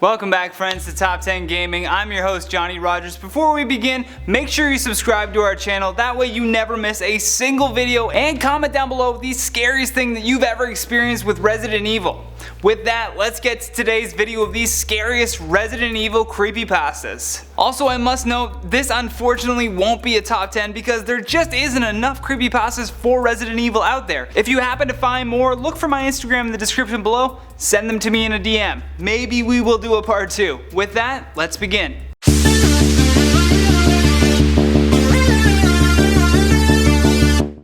Welcome back, friends, to Top 10 Gaming. I'm your host, Johnny Rogers. Before we begin, make sure you subscribe to our channel. That way you never miss a single video, and comment down below the scariest thing that you've ever experienced with Resident Evil. With that, let's get to today's video of these scariest Resident Evil creepypastas. Also, I must note, this unfortunately won't be a top 10 because there just isn't enough creepypastas for Resident Evil out there. If you happen to find more, look for my Instagram in the description below, send them to me in a DM. Maybe we will do a part 2. With that, let's begin.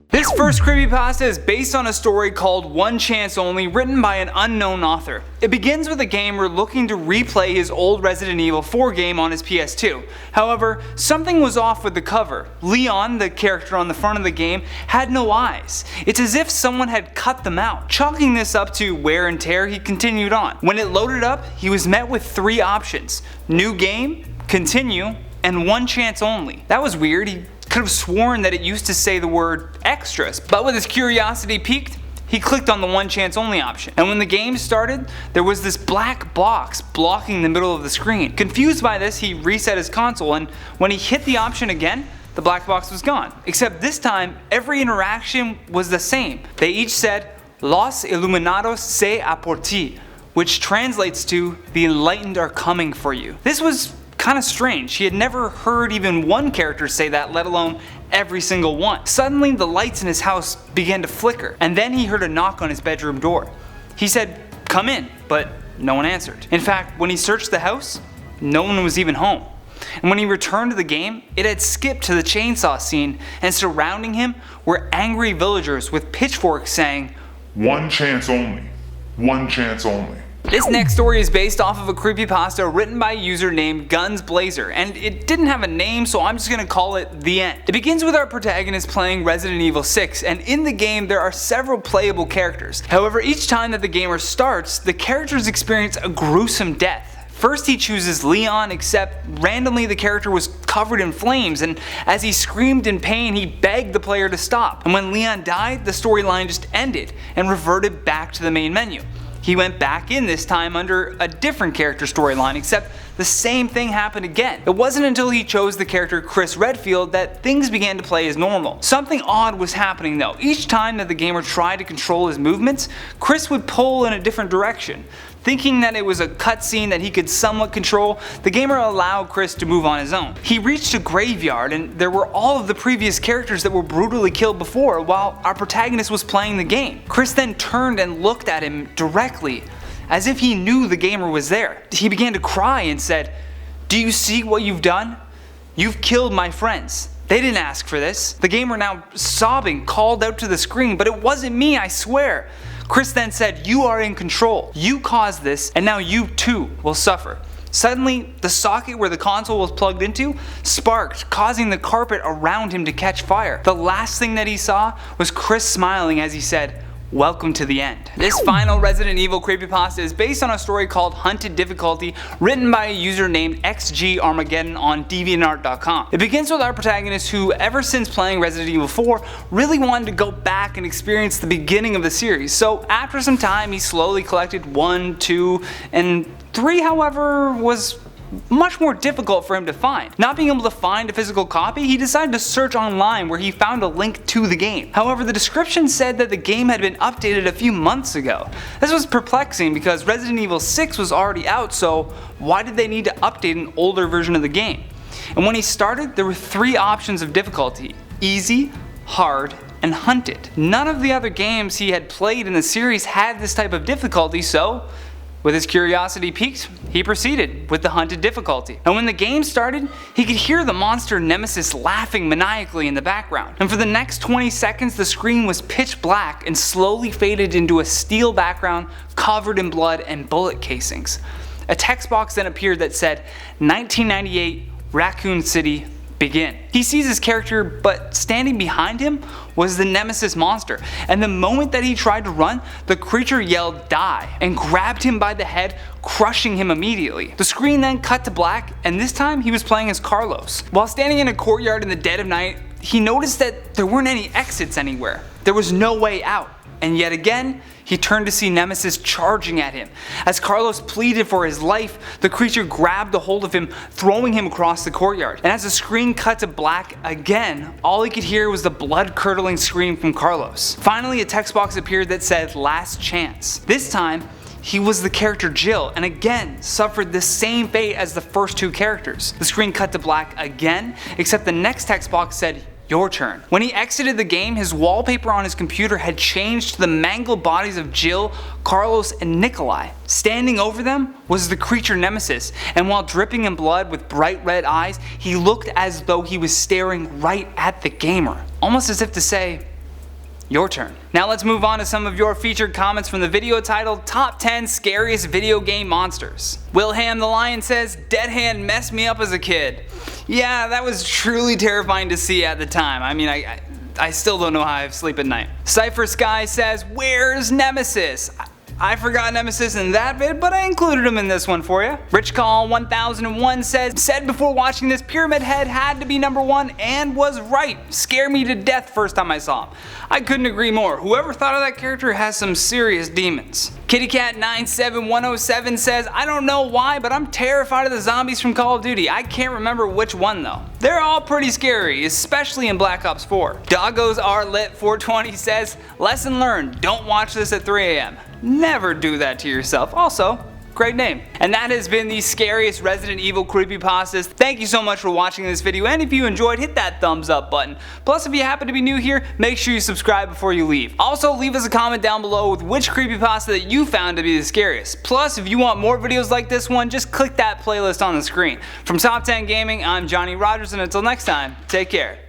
This first creepypasta is based on a story called One Chance Only, written by an unknown author. It begins with a gamer looking to replay his old Resident Evil 4 game on his PS2. However, something was off with the cover. Leon, the character on the front of the game, had no eyes. It's as if someone had cut them out. Chalking this up to wear and tear, he continued on. When it loaded up, he was met with 3 options: new game, continue, and one chance only. That was weird. He could have sworn that it used to say the word extras, but with his curiosity piqued, he clicked on the one chance only option. And when the game started, there was this black box blocking the middle of the screen. Confused by this, he reset his console, and when he hit the option again, the black box was gone. Except this time, every interaction was the same. They each said, "Los Iluminados se a por ti," which translates to, "The enlightened are coming for you." This was kind of strange. He had never heard even one character say that, let alone every single one. Suddenly, the lights in his house began to flicker, and then he heard a knock on his bedroom door. He said, "Come in," but no one answered. In fact, when he searched the house, no one was even home. And when he returned to the game, it had skipped to the chainsaw scene, and surrounding him were angry villagers with pitchforks saying, "One chance only. One chance only." This next story is based off of a creepypasta written by a user named GunsBlazer, and it didn't have a name, so I'm just gonna call it The End. It begins with our protagonist playing Resident Evil 6, and in the game there are several playable characters. However, each time that the gamer starts, the characters experience a gruesome death. First he chooses Leon, except randomly the character was covered in flames, and as he screamed in pain, he begged the player to stop. And when Leon died, the storyline just ended and reverted back to the main menu. He went back in this time under a different character storyline, except the same thing happened again. It wasn't until he chose the character Chris Redfield that things began to play as normal. Something odd was happening though. Each time that the gamer tried to control his movements, Chris would pull in a different direction. Thinking that it was a cutscene that he could somewhat control, the gamer allowed Chris to move on his own. He reached a graveyard, and there were all of the previous characters that were brutally killed before while our protagonist was playing the game. Chris then turned and looked at him directly, as if he knew the gamer was there. He began to cry and said, "Do you see what you've done? You've killed my friends. They didn't ask for this." The gamer, now sobbing, called out to the screen, "But it wasn't me, I swear." Chris then said, "You are in control. You caused this, and now you too will suffer." Suddenly, the socket where the console was plugged into sparked, causing the carpet around him to catch fire. The last thing that he saw was Chris smiling as he said, "Welcome to the end." This final Resident Evil creepypasta is based on a story called Hunted Difficulty, written by a user named XG Armageddon on DeviantArt.com. It begins with our protagonist who, ever since playing Resident Evil 4, really wanted to go back and experience the beginning of the series. So after some time, he slowly collected 1, 2, and 3, however, was much more difficult for him to find. Not being able to find a physical copy, he decided to search online where he found a link to the game. However, the description said that the game had been updated a few months ago. This was perplexing because Resident Evil 6 was already out, so why did they need to update an older version of the game? And when he started, there were 3 options of difficulty: easy, hard, and hunted. None of the other games he had played in the series had this type of difficulty, so with his curiosity piqued, he proceeded with the hunted difficulty. And when the game started, he could hear the monster Nemesis laughing maniacally in the background. And for the next 20 seconds, the screen was pitch black and slowly faded into a steel background covered in blood and bullet casings. A text box then appeared that said, "1998, Raccoon City, begin." He sees his character, but standing behind him was the Nemesis monster, and the moment that he tried to run, the creature yelled "die" and grabbed him by the head, crushing him immediately. The screen then cut to black, and this time he was playing as Carlos. While standing in a courtyard in the dead of night, he noticed that there weren't any exits anywhere. There was no way out, and yet again, he turned to see Nemesis charging at him. As Carlos pleaded for his life, the creature grabbed a hold of him, throwing him across the courtyard. And as the screen cut to black again, all he could hear was the blood-curdling scream from Carlos. Finally, a text box appeared that said "Last Chance." This time, he was the character Jill, and again suffered the same fate as the first two characters. The screen cut to black again, except the next text box said "Your turn." When he exited the game, his wallpaper on his computer had changed to the mangled bodies of Jill, Carlos, and Nikolai. Standing over them was the creature Nemesis, and while dripping in blood with bright red eyes, he looked as though he was staring right at the gamer, almost as if to say, "Your turn." Now let's move on to some of your featured comments from the video titled Top 10 Scariest Video Game Monsters. Wilham the Lion says, "Dead Hand messed me up as a kid." Yeah, that was truly terrifying to see at the time. I mean, I still don't know how I sleep at night. Cypher Sky says, "Where's Nemesis?" I forgot Nemesis in that vid, but I included him in this one for you. Richcall 1001 says, "Said before watching this, Pyramid Head had to be number one and was right. Scared me to death first time I saw him." I couldn't agree more. Whoever thought of that character has some serious demons. KittyCat97107 says, "I don't know why, but I'm terrified of the zombies from Call of Duty. I can't remember which one though. They're all pretty scary, especially in Black Ops 4. Doggos R Lit 420 says, "Lesson learned, don't watch this at 3 AM. Never do that to yourself." Also, great name. And that has been the scariest Resident Evil creepypastas. Thank you so much for watching this video, and if you enjoyed, hit that thumbs up button. Plus, if you happen to be new here, make sure you subscribe before you leave. Also, leave us a comment down below with which creepypasta that you found to be the scariest. Plus, if you want more videos like this one, just click that playlist on the screen. From Top 10 Gaming, I'm Johnny Rogers, and until next time, take care.